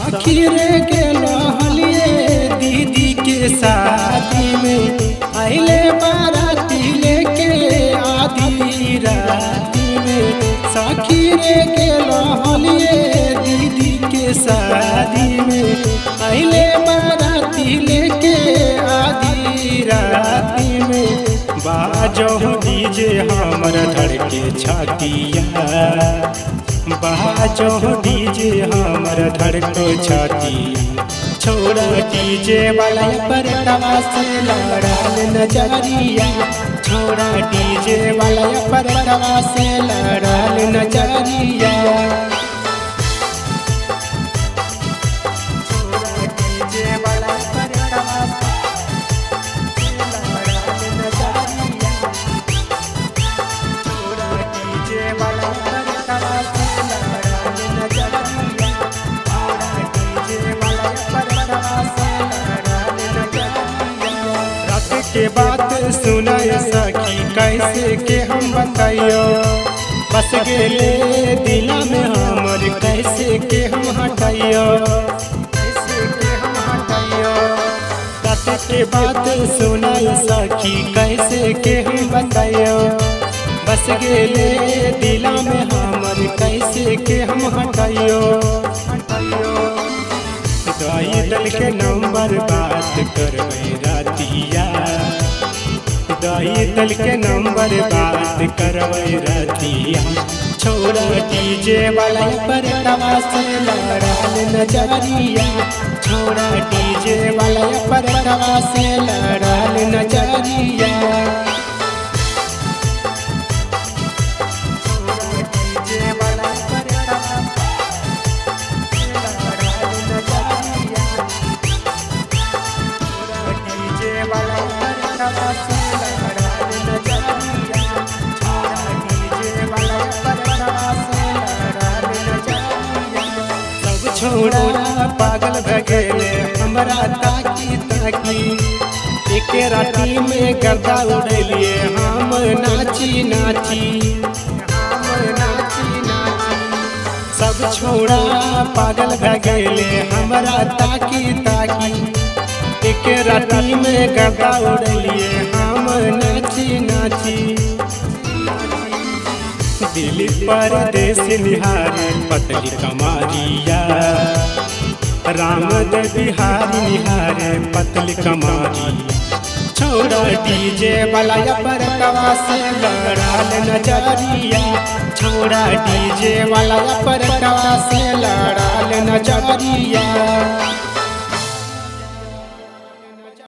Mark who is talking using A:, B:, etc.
A: सखी रे के लहलिए दीदी के शादी में आइले बाराती लेके आधी राती में। सखी रे के लहलिए दीदी के शादी में आइले बाराती लेके आधी राती में। बाजो डीजे हमर धड़के छातिया, बाजो डीजे हमर धड़को छातिया। छोड़ा डीजे वाला पर तवा से लड़ल नजरिया, छोड़ा डीजे वाला पर तवा से लड़ल नजरिया। के बात सुनाय सखी कैसे के हम बताइयो, बस गेले दिला में हमर कैसे के हम हटाइयो, कैसे के हम हटाइयो। रात के बात सुनाय सखी कैसे के हम बताइयो, बस गेले दिला में हमर कैसे के हम हटाइयो। दवाई दल के नंबर बात करवे रातिया, दवाई दल के नंबर बात करवे रातिया। छोड़ा डीजे वाला पर तवा से लड़ल नजरिया, छोड़ा डीजे वाला पर तवा से लड़ल नजरिया। छोड़ा पागल भगेले हमरा ताकी ताकी, एक राती में गर्दा उड़ेलिए हम नाची नाची, हम नाची नाची। सब छोड़ा पागल भगेले हमरा ताकी ताकी, एक राती में गर्दा उड़ेलिए हम नाची नाची। दिल्ली परदेश निहारे पतली कमारिया, रामद बिहारी निहारे पतली कमारिया। छोड़ा डीजे वाला पर तवा से लड़ल नजरिया, छोड़ा डीजे वाला पर तवा से लड़ल नजरिया।